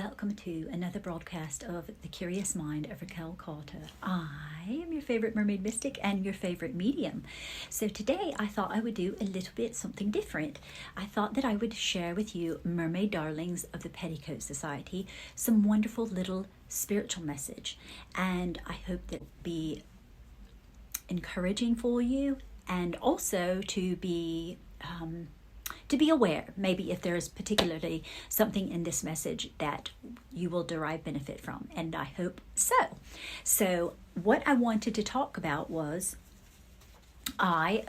welcome to another broadcast of The Curious Mind of Raquel Carter. I am your favorite mermaid mystic and your favorite medium. So today I thought I would do a little bit something different. I thought that I would share with you, mermaid darlings of the Petticoat Society, some wonderful little spiritual message. And I hope that will be encouraging for you, and also to be aware, maybe if there is particularly something in this message that you will derive benefit from, and I hope so. So what I wanted to talk about was, I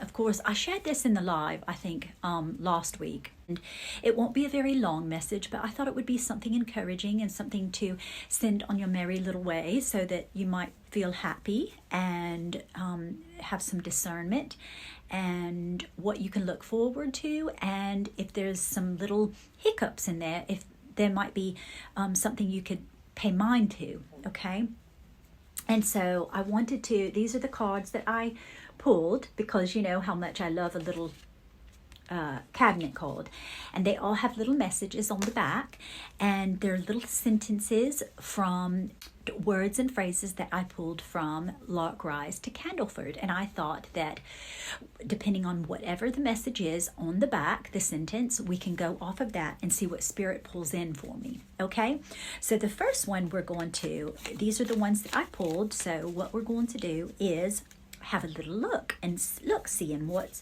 shared this in the live, I think, last week, and it won't be a very long message, but I thought it would be something encouraging and something to send on your merry little way so that you might feel happy and have some discernment and what you can look forward to, and if there's some little hiccups in there, if there might be something you could pay mind to, okay? And so I wanted to, these are the cards that I pulled because you know how much I love a little cabinet card, and they all have little messages on the back, and they're little sentences from words and phrases that I pulled from Lark to Candleford. And I thought that depending on whatever the message is on the back, the sentence, we can go off of that and see what spirit pulls in for me. Okay, so the first one these are the ones that I pulled, so what we're going to do is have a little look and seeing what's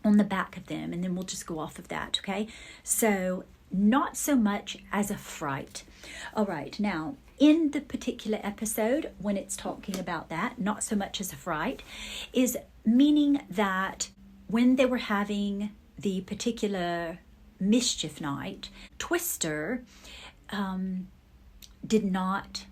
on the back of them, and then we'll just go off of that. Okay, so not so much as a fright. All right, now in the particular episode, when it's talking about that, not so much as a fright, is meaning that when they were having the particular mischief night, Twister did not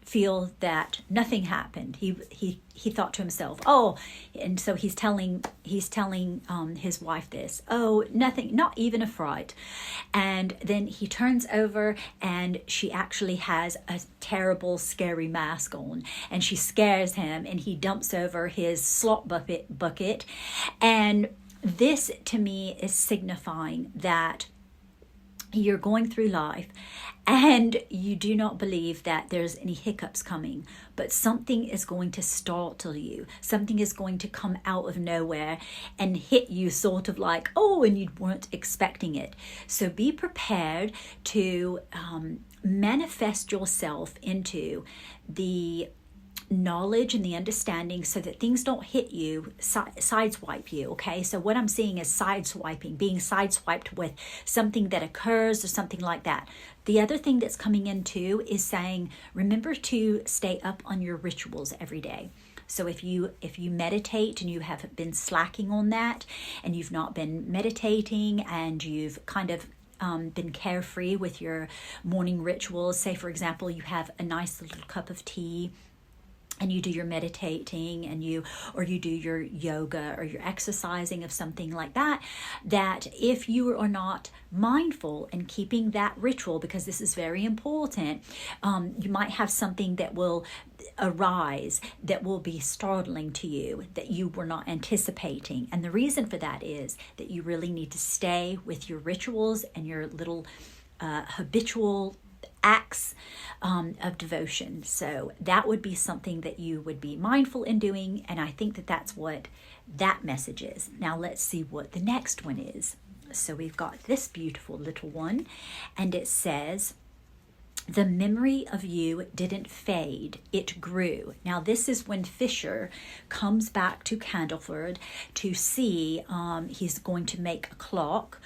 feel that nothing happened. He thought to himself, oh, and so he's telling his wife this, oh, nothing, not even a fright. And then he turns over and she actually has a terrible scary mask on, and she scares him, and he dumps over his slop bucket. And this to me is signifying that you're going through life and you do not believe that there's any hiccups coming, but something is going to startle you. Something is going to come out of nowhere and hit you sort of like, oh, and you weren't expecting it. So be prepared to manifest yourself into the knowledge and the understanding so that things don't hit you, sideswipe you. Okay, so what I'm seeing is sideswiping, being sideswiped with something that occurs or something like that. The other thing that's coming in too is saying, remember to stay up on your rituals every day. So if you meditate and you have been slacking on that, and you've not been meditating, and you've kind of been carefree with your morning rituals, say for example you have a nice little cup of tea and you do your meditating, and you do your yoga or your exercising of something like that, that if you are not mindful and keeping that ritual, because this is very important, you might have something that will arise that will be startling to you, that you were not anticipating. And the reason for that is that you really need to stay with your rituals and your little habitual acts of devotion. So that would be something that you would be mindful in doing, and I think that that's what that message is. Now let's see what the next one is. So we've got this beautiful little one, and it says, the memory of you didn't fade, it grew. Now this is when Fisher comes back to Candleford to see, he's going to make a clock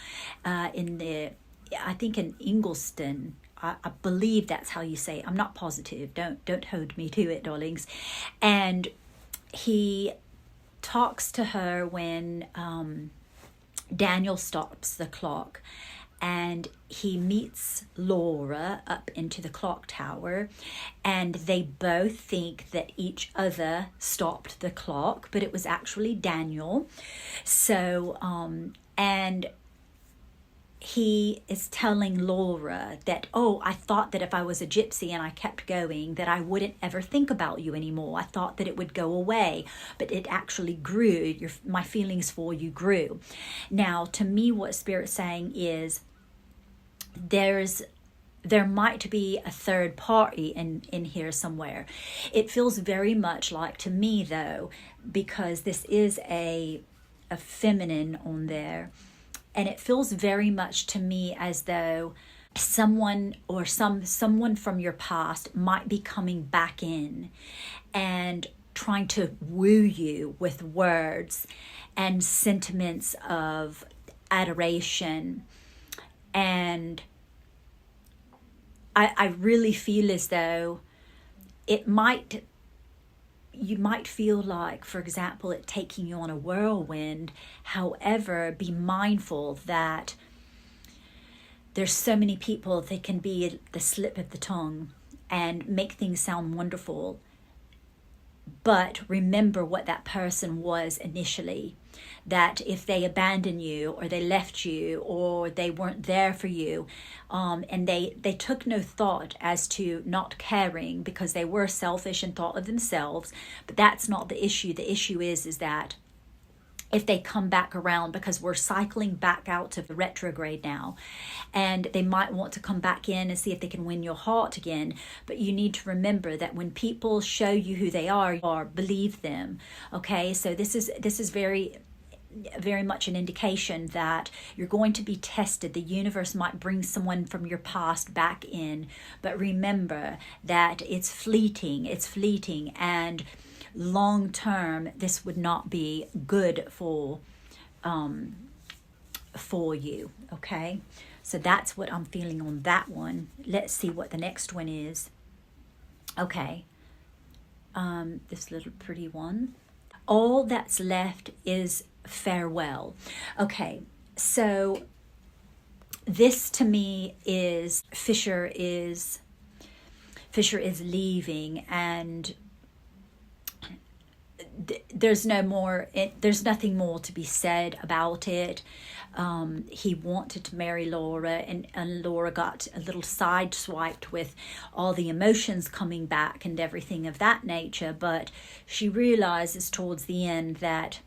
I think in Ingleston. I believe that's how you say it. I'm not positive. Don't hold me to it, darlings. And he talks to her when Daniel stops the clock, and he meets Laura up into the clock tower, and they both think that each other stopped the clock, but it was actually Daniel. So and he is telling Laura that, oh, I thought that if I was a gypsy and I kept going, that I wouldn't ever think about you anymore. I thought that it would go away, but it actually grew. My feelings for you grew. Now, to me, what Spirit's saying is there's there might be a third party in here somewhere. It feels very much like, to me though, because this is a feminine on there, and it feels very much to me as though someone or someone from your past might be coming back in and trying to woo you with words and sentiments of adoration. And I really feel as though you might feel like, for example, it taking you on a whirlwind. However, be mindful that there's so many people that can be the slip of the tongue and make things sound wonderful. But remember what that person was initially. That if they abandoned you, or they left you, or they weren't there for you, and they took no thought as to not caring because they were selfish and thought of themselves. But that's not the issue. The issue is that if they come back around, because we're cycling back out to the retrograde now, and they might want to come back in and see if they can win your heart again. But you need to remember that when people show you who they are, believe them. Okay, so this is very much an indication that you're going to be tested. The universe might bring someone from your past back in, but remember that it's fleeting, and long term this would not be good for you. Okay, so that's what I'm feeling on that one. Let's see what the next one is. Okay, this little pretty one. All that's left is farewell. Okay, so this to me is Fisher is leaving, and there's nothing more to be said about it. He wanted to marry Laura, and Laura got a little sideswiped with all the emotions coming back and everything of that nature. But she realizes towards the end that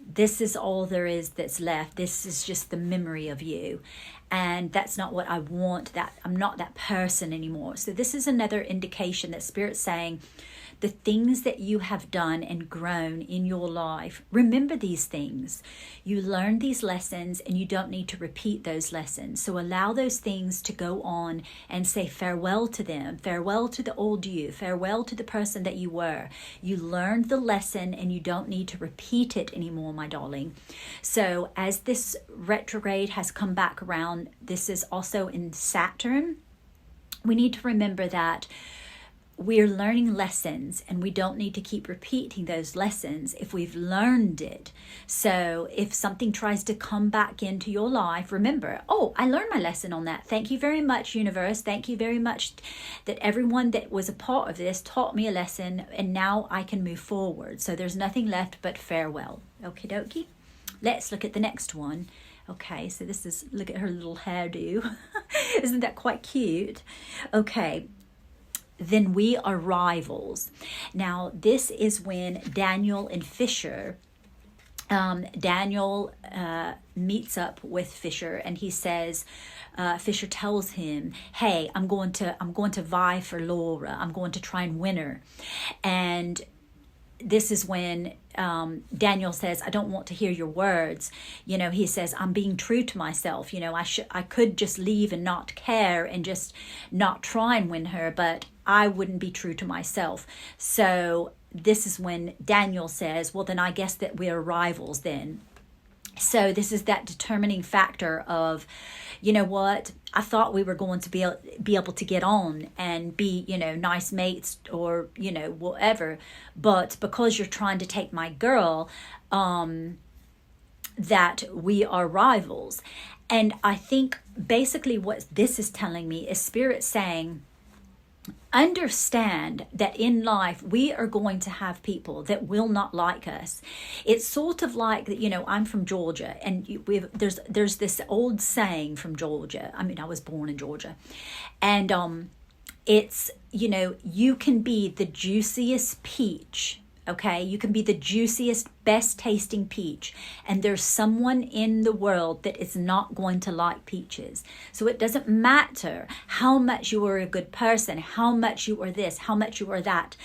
this is all there is that's left. This is just the memory of you. And that's not what I want. That I'm not that person anymore. So this is another indication that Spirit's saying, the things that you have done and grown in your life, remember these things. You learned these lessons, and you don't need to repeat those lessons. So allow those things to go on and say farewell to them. Farewell to the old you. Farewell to the person that you were. You learned the lesson, and you don't need to repeat it anymore, my darling. So as this retrograde has come back around, this is also in Saturn. We need to remember that we're learning lessons, and we don't need to keep repeating those lessons if we've learned it. So if something tries to come back into your life, remember, oh, I learned my lesson on that. Thank you very much, universe. Thank you very much that everyone that was a part of this taught me a lesson, and now I can move forward. So there's nothing left but farewell. Okie dokie. Let's look at the next one. Okay, so this is, look at her little hairdo. Isn't that quite cute? Okay. Then we are rivals. Now, this is when Daniel and Fisher, Daniel meets up with Fisher, and he says, Fisher tells him, hey, I'm going to vie for Laura. I'm going to try and win her. And this is when Daniel says, I don't want to hear your words. You know, he says, I'm being true to myself. You know, I could just leave and not care and just not try and win her, but I wouldn't be true to myself. So this is when Daniel says, well, then I guess that we're rivals then. So this is that determining factor of, you know what, I thought we were going to be able to get on and be, you know, nice mates or, you know, whatever. But because you're trying to take my girl, that we are rivals. And I think basically what this is telling me is Spirit saying, understand that in life we are going to have people that will not like us. It's sort of like, you know, I'm from Georgia, and there's this old saying from Georgia. I mean, I was born in Georgia, and it's, you know, you can be the juiciest peach, Okay, you can be the juiciest, best tasting peach, and there's someone in the world that is not going to like peaches. So it doesn't matter how much you are a good person, how much you are this, how much you are that.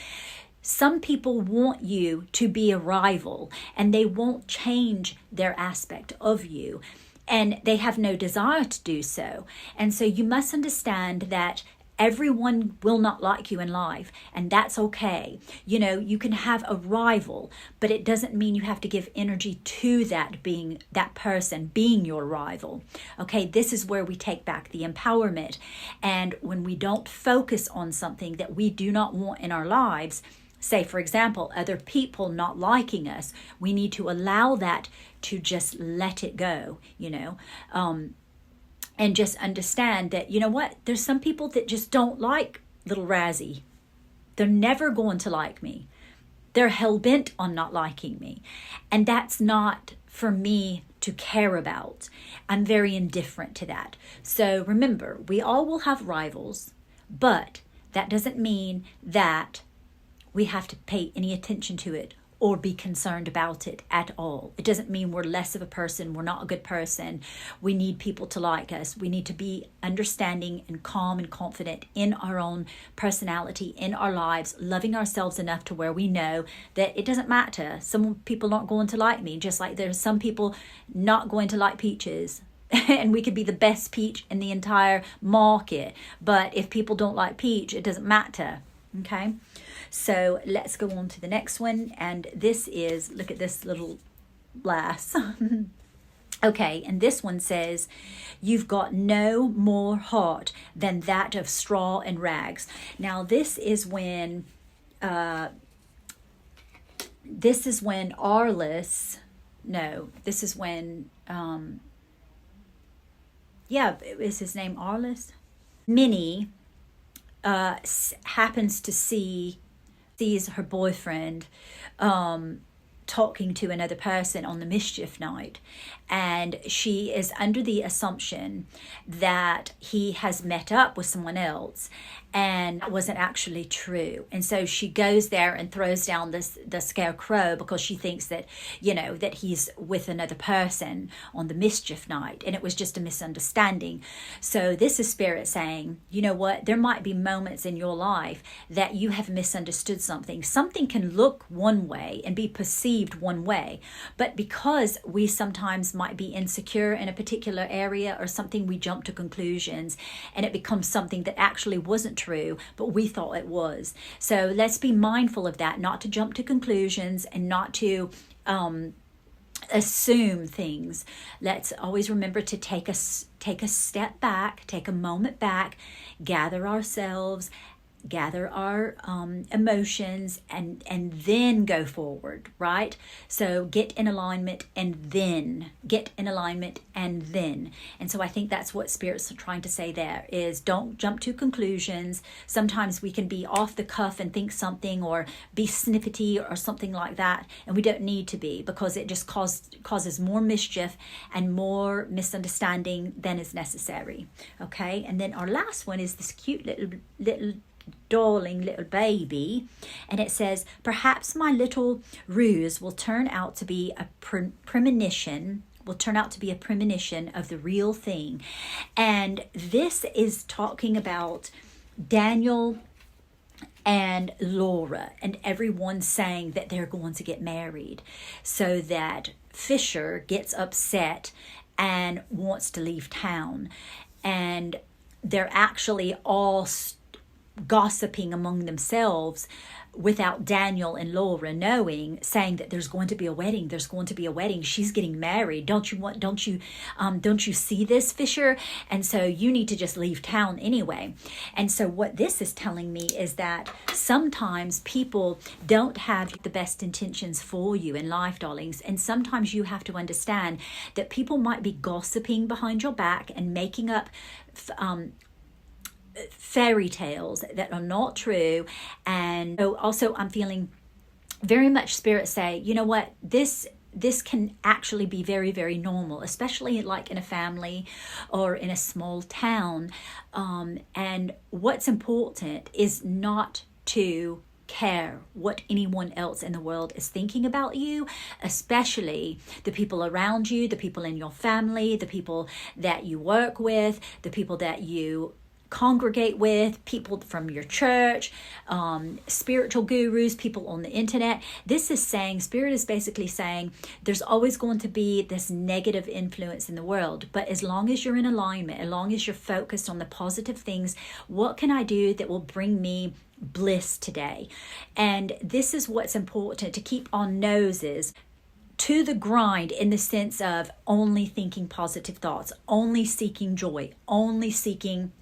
Some people want you to be a rival, and they won't change their aspect of you, and they have no desire to do so. And so you must understand that everyone will not like you in life, and that's okay. You know, you can have a rival, but it doesn't mean you have to give energy to that person being your rival. Okay, this is where we take back the empowerment. And when we don't focus on something that we do not want in our lives, say, for example, other people not liking us, we need to allow that to just let it go, you know. And just understand that, you know what, there's some people that just don't like little Razzie. They're never going to like me. They're hell-bent on not liking me. And that's not for me to care about. I'm very indifferent to that. So remember, we all will have rivals, but that doesn't mean that we have to pay any attention to it or be concerned about it at all. It doesn't mean we're less of a person, we're not a good person. We need people to like us. We need to be understanding and calm and confident in our own personality, in our lives, loving ourselves enough to where we know that it doesn't matter. Some people aren't going to like me, just like there's some people not going to like peaches. And we could be the best peach in the entire market. But if people don't like peach, it doesn't matter. Okay? So let's go on to the next one. And this is, look at this little lass. Okay, and this one says, you've got no more heart than that of straw and rags. Now this is when Arliss, is his name Arliss? Minnie happens to sees her boyfriend talking to another person on the mischief night, and she is under the assumption that he has met up with someone else, and it wasn't actually true. And so she goes there and throws down the scarecrow because she thinks that, you know, that he's with another person on the mischief night, and it was just a misunderstanding. So this is Spirit saying, you know what, there might be moments in your life that you have misunderstood something. Something can look one way and be perceived one way, but because we sometimes might be insecure in a particular area or something, we jump to conclusions and it becomes something that actually wasn't true, but we thought it was. So let's be mindful of that, not to jump to conclusions and not to assume things. Let's always remember to take a step back, take a moment back, gather ourselves, gather our emotions, and then go forward, right? So get in alignment and then and so I think that's what Spirit's trying to say there, is don't jump to conclusions. Sometimes we can be off the cuff and think something, or be snippety or something like that, and we don't need to be, because it just causes more mischief and more misunderstanding than is necessary. Okay, and then our last one is this cute little darling little baby, and it says, perhaps my little ruse will turn out to be a premonition of the real thing. And this is talking about Daniel and Laura, and everyone saying that they're going to get married, so that Fisher gets upset and wants to leave town, and they're actually all gossiping among themselves without Daniel and Laura knowing, saying that there's going to be a wedding, she's getting married, don't you see this, Fisher? And so you need to just leave town anyway. And so what this is telling me is that sometimes people don't have the best intentions for you in life, darlings, and sometimes you have to understand that people might be gossiping behind your back and making up fairy tales that are not true. And so also I'm feeling very much Spirit say, you know what, this can actually be very, very normal, especially like in a family or in a small town. And what's important is not to care what anyone else in the world is thinking about you, especially the people around you, the people in your family, the people that you work with, the people that you congregate with, people from your church, spiritual gurus, people on the internet. This is saying, Spirit is basically saying, there's always going to be this negative influence in the world, but as long as you're in alignment, as long as you're focused on the positive things, what can I do that will bring me bliss today? And this is what's important, to keep our noses to the grind, in the sense of only thinking positive thoughts, only seeking joy, only seeking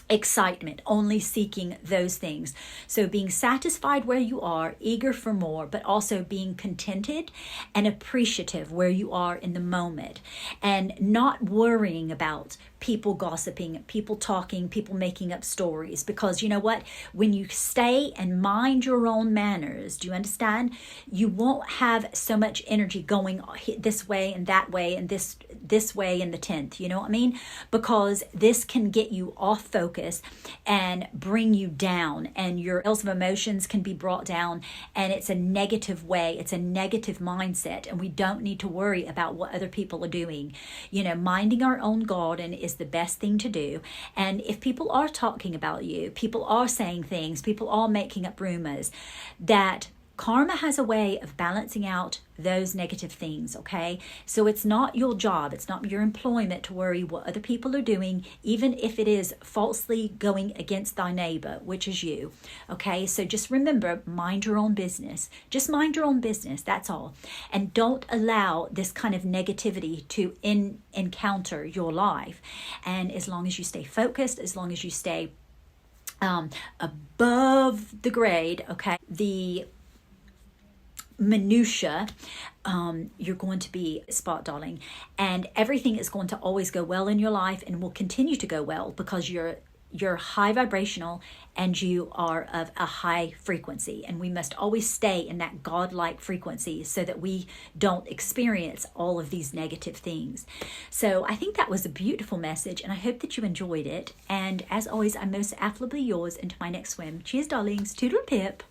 excitement, only seeking those things. So being satisfied where you are, eager for more, but also being contented and appreciative where you are in the moment, and not worrying about people gossiping, people talking, people making up stories. Because you know what? When you stay and mind your own manners, do you understand? You won't have so much energy going this way and that way and this way in the 10th. You know what I mean? Because this can get you off focus and bring you down, and your levels of emotions can be brought down, and it's a negative way. It's a negative mindset, and we don't need to worry about what other people are doing. You know, minding our own garden is the best thing to do. And if people are talking about you, people are saying things, people are making up rumors, that karma has a way of balancing out those negative things, okay? So it's not your job, it's not your employment to worry what other people are doing, even if it is falsely going against thy neighbor, which is you, okay? So just remember, mind your own business. Just mind your own business, that's all. And don't allow this kind of negativity to encounter your life. And as long as you stay focused, as long as you stay above the grade, okay, the minutia, you're going to be spot darling, and everything is going to always go well in your life and will continue to go well, because you're high vibrational and you are of a high frequency, and we must always stay in that godlike frequency so that we don't experience all of these negative things. So I think that was a beautiful message, and I hope that you enjoyed it. And as always, I'm most affably yours. Into my next swim. Cheers, darlings. Toodle pip.